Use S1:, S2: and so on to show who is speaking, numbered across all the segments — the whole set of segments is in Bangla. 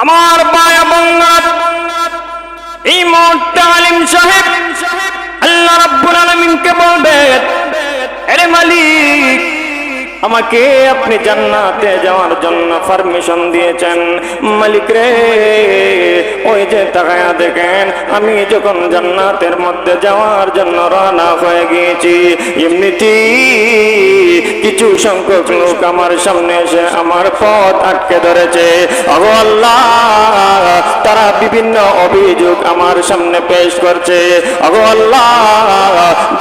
S1: আমার ভাই বোনেরা, এই মুহূর্তে আলিম সাহেব আল্লাহ রাব্বুল আলামিনকে বলবেন, আরে মালিক, আমাকে আপনি জান্নাতে যাওয়ার জন্য পারমিশন দিয়েছেন। মালিক রে, ওই যে তাকায়া দেখেন, আমি যখন জান্নাতের মধ্যে যাওয়ার জন্য রওনা হয়ে গিয়েছি, এমনিতেই কিছু সংখ্যক লোক আমার সামনে এসে আমার পথ আটকে ধরেছে। ওগো আল্লাহ, তারা বিভিন্ন অভিযোগ আমার সামনে পেশ করছে। ওগো আল্লাহ,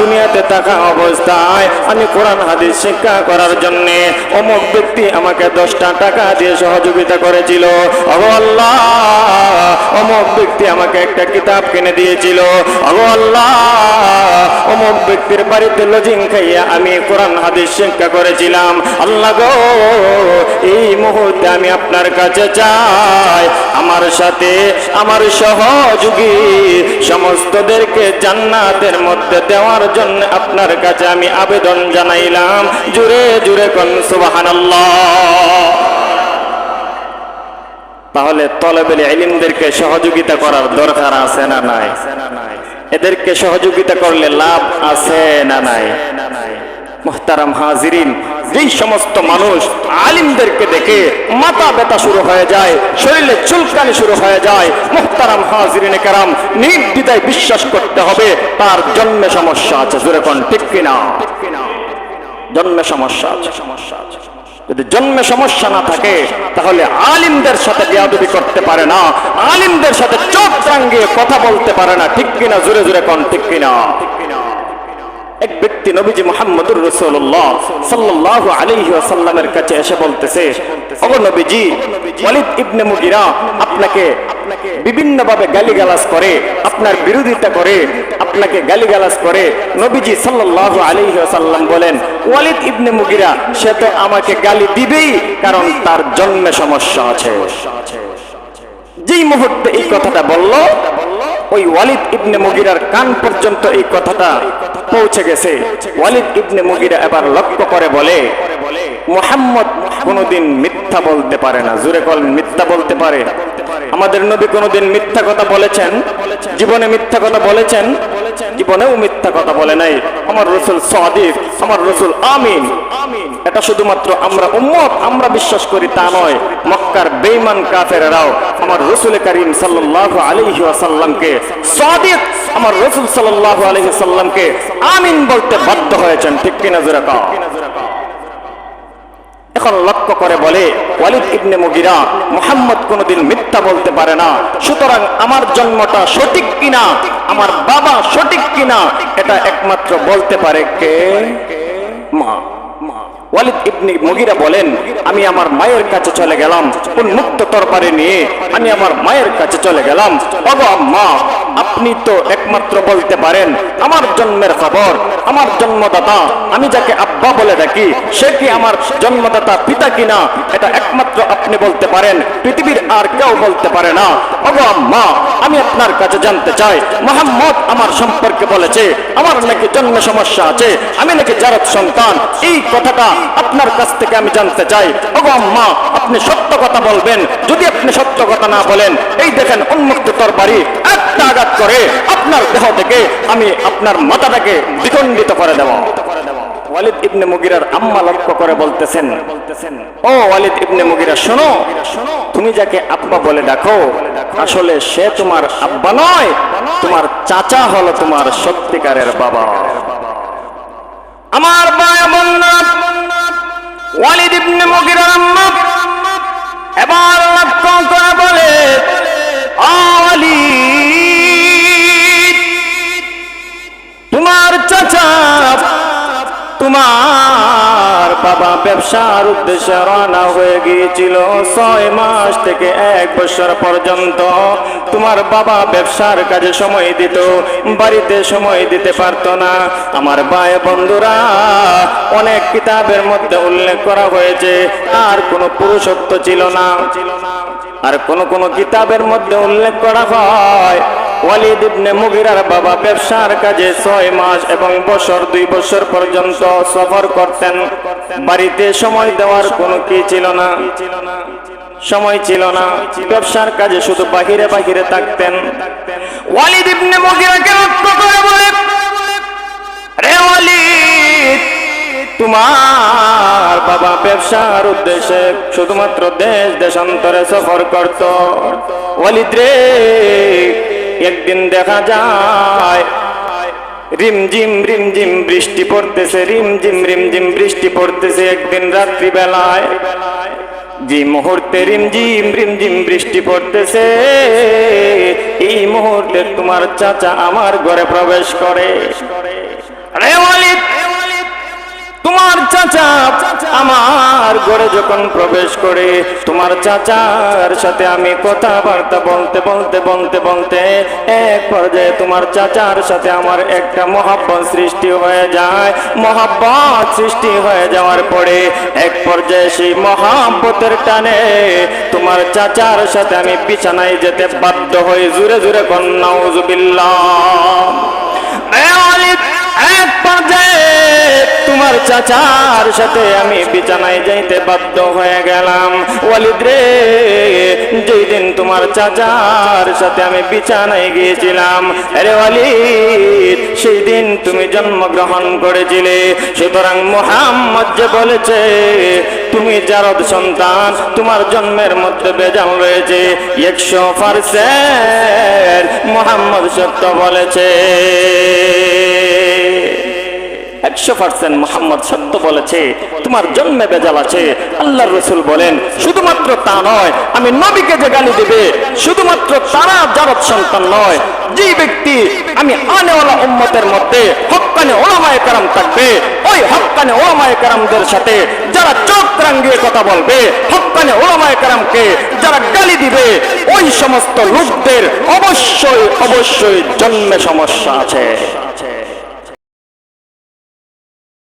S1: দুনিয়াতে থাকা অবস্থায় আমি কোরআন হাদিস শিক্ষা করার জন্য অমুক ব্যক্তি আমাকে 10টা টাকা দিয়ে সহযোগিতা করেছিল। ওগো আল্লাহ, অমুক ব্যক্তি আমাকে একটা কিতাব কিনে দিয়েছিল। ওগো আল্লাহ, অমুক ব্যক্তির বাড়িতে লজিং খাইয়া আমি কোরআন হাদিস শিক্ষা করেছিলাম। আল্লাহ গো, এই মুহূর্তে আমি আপনার কাছে চাই, আমার সাথে আমার সহযোগী সমস্তদেরকে জান্নাতের মধ্যে দেওয়ার জন্য আপনার কাছে আমি আবেদন জানাইলাম। জুড়ে জুড়ে কোন সুবহানাল্লাহ। তাহলে তলবেল ইলমদেরকে সহযোগিতা করার দরকার আছে না নাই? এদেরকে সহযোগিতা করলে লাভ আছে না নাই? মুহতারাম হাজিরিন, যেই সমস্ত মানুষ আলিমদেরকে দেখে মাথা ব্যথা শুরু হয়ে যায়, শরীরে চুলকানি শুরু হয়ে যায়, মুহতারাম হাজিরিনে কেরাম, নির্দ্বিধায় বিশ্বাস করতে হবে তার জন্মে সমস্যা আছে। জোরে কোন ঠিক কিনা? জন্মে সমস্যা আছে। যদি জন্মে সমস্যা না থাকে, তাহলে আলিমদের সাথে বেয়াদবি করতে পারে না, আলিমদের সাথে চোখ রাঙিয়ে কথা বলতে পারে না। ঠিক কিনা? জোরে জোরে কোন ঠিক কিনা? এক ব্যক্তি নবীজি মুহাম্মদুর রাসূলুল্লাহ সাল্লাল্লাহু আলাইহি ওয়াসাল্লামের কাছে এসে বলতেছে, ওগো নবীজি, ওয়ালিদ ইবনে মুগিরা আপনাকে বিভিন্নভাবে গালিগালাজ করে, আপনার বিরোধিতা করে, আপনাকে গালিগালাজ করে। নবীজি সাল্লাল্লাহু আলাইহি ওয়াসাল্লাম বলেন, ওয়ালিদ ইবনে মুগিরা সে তো আমাকে গালি দিবেই, কারণ তার জন্মে সমস্যা আছে। যেই মুহূর্তে এই কথাটা বলল, ওই ওয়ালিদ ইবনে মুগিরার কান পর্যন্ত এই কথাটা পৌঁছে গেছে। ওয়ালিদ ইবনে মুগিরা এবার লক্ষ্য করে বলে, মুহাম্মদ কোনদিন মিথ্যা বলতে পারে না। জোরে বলেন, মিথ্যা বলতে পারে? আমাদের নবী কোনদিন মিথ্যা কথা বলেছেন? জীবনে মিথ্যা কথা বলেছেন? জীবনেও মিথ্যা কথা বলে নাই। আমার রাসূল সাদিক, আমার রাসূল আমিন। এটা শুধুমাত্র আমরা উম্মত, আমরা বিশ্বাস করি তা নয়, মক্কার বেঈমান কাফেররাও আমার রাসূল করিম সাল্লাল্লাহু আলাইহি ওয়াসাল্লামকে সাদিক, আমার রাসূল সাল্লাল্লাহু আলাইহি ওয়াসাল্লামকে আমিন বলতে বাধ্য হয়েছেন। ঠিক কিনা? জোরে কও। এখন লক্ষ্য করে বলে, ওয়ালিদ ইবনে মুগিরা, মুহাম্মদ কোনদিন মিথ্যা বলতে পারে না, সুতরাং আমার জন্মটা সঠিক কিনা, আমার বাবা সঠিক কিনা, এটা একমাত্র বলতে পারে কে? মা। ওয়ালিদ ইবনে মুগিরা বলেন, আমি আমার মায়ের কাছে চলে গেলাম, উন্মুক্ত তরবারি নিয়ে আমি আমার মায়ের কাছে চলে গেলাম। ওগো আম্মা, আপনি তো একমাত্র বলতে পারেন আমার জন্মের খবর, আমার জন্মদাতা, আমি যাকে আব্বা বলে ডাকি, সে কি আমার জন্মদাতা পিতা কিনা, এটা একমাত্র আপনি বলতে পারেন, পৃথিবীর আর কেউ বলতে পারে না। ওগো আম্মা, আমি আপনার কাছে জানতে চাই, মুহাম্মদ আমার সম্পর্কে বলেছে আমার নাকি জন্মে সমস্যা আছে, আমি নাকি জারদ সন্তান, এই কথাটা আপনার কাছ থেকে আমি জানতে চাই। ওগো আম্মা, আপনি সত্য কথা বলবেন। যদি আপনি সত্য কথা না বলেন, এই দেখেন উন্মুক্ত তরবারি একটা আঘাত করে আপনার দেহ থেকে আমি আপনার মাথাটাকে দ্বিখণ্ডিত করে দেব। ওয়ালিদ ইবনে মুগিরার আম্মা লক্ষ্য করে বলতেছেন, ও ওয়ালিদ ইবনে মুগিরা, শোনো, তুমি যাকে আব্বা বলে ডাকো, আসলে সে তোমার আব্বা নয়, তোমার চাচা হলো তোমার সত্যিকারের বাবা। আমার ভাই বোনেরা, ওয়ালিদ ইবনে মুগিরার আম্মা এবার লক্ষ্য করে বলে, ওয়ালিদ, তোমার চাচা, তোমার বাবা ব্যবসার উদ্দেশ্যে রওনা হয়ে গিয়েছিল। 6 মাস থেকে 1 বছর পর্যন্ত তোমার বাবা ব্যবসার কাজে সময় দিত, বাড়িতে সময় দিতে পারতো না। আমার ভাই বন্ধুরা, অনেক কিতাবের মধ্যে উল্লেখ করা হয়েছে আর কোনো পুরুষত্ব ছিল না। আর কোন কিতাবের মধ্যে উল্লেখ করা হয়, ওয়ালিদ ইবনে মুগিরার বাবা ব্যবসার কাজে 6 মাস এবং 2 বছর পর্যন্ত সফর করতেন, বাড়িতে সময় দেওয়ার কোনো কি ছিল না। সময় ছিল না, ব্যবসার কাজে শুধু বাহিরে বাহিরে থাকতেন। ওয়ালিদ ইবনে মুগিরাকে লক্ষ্য করে বলে, রে ওয়ালিদ, তোমার বাবা ব্যবসার উদ্দেশ্যে শুধুমাত্র দেশ দেশান্তরে সফর করত। ওয়ালিদ রে, একদিন দেখা যায় রিমঝিম রিমঝিম বৃষ্টি পড়তেছে, রিমঝিম রিমঝিম বৃষ্টি পড়তেছে একদিন রাত্রি বেলায়। যে মুহূর্তে রিমঝিম রিমঝিম বৃষ্টি পড়তেছে, এই মুহূর্তে তোমার চাচা আমার ঘরে প্রবেশ করে। রে ওয়ালিদ, তোমার চাচা আমার ঘরে যখন প্রবেশ করে, তোমার চাচার সাথে আমি কথাবার্তা বলতে বলতে বলতে বলতে এক পর্যায়ে তোমার চাচার সাথে আমার একটা মহব্বত সৃষ্টি হয়ে যায়। মহব্বত সৃষ্টি হয়ে যাওয়ার পরে এক পর্যায়ে সেই মহব্বতের টানে তোমার চাচার সাথে আমি বিছানায় যেতে বাধ্য হই। জুরে জুরে কোন নাউজুবিল্লাহ। এক পর্যায়ে তোমার চাচার সাথে আমি বিছানায় যাইতে বাধ্য হয়ে গেলাম। ওয়ালিদ রে, যেই দিন তোমার চাচার সাথে আমি বিছানায় গিয়েছিলাম, আরে ওয়ালিদ, সেই দিন তুমি জন্মগ্রহণ করেছিলে। সুতরাং মুহাম্মদ যে বলেছে তুমি জারদ সন্তান, তোমার জন্মের মধ্যে বেজাল রয়েছে, 100% মুহাম্মদ সত্য বলেছে। 100% মুহাম্মদ সত্য বলেছে, তোমার জন্মে বেজাল আছে। আল্লাহর রাসূল বলেন, শুধুমাত্র তা নয়, আমি নবীকে যে গালি দেবে শুধুমাত্র তারা জারদ সন্তান নয়, যে ব্যক্তি আমি আনেওয়ালা উম্মতের মধ্যে হক্কানে উলামায়ে কেরাম থাকবে, ওই হক্কানে উলামায়ে কেরামদের সাথে যারা চোখ রাঙিয়ে কথা বলবে, হক্কানে উলামায়ে কেরামকে যারা গালি দিবে, ওই সমস্ত লোকদের অবশ্যই অবশ্যই জন্মে সমস্যা আছে।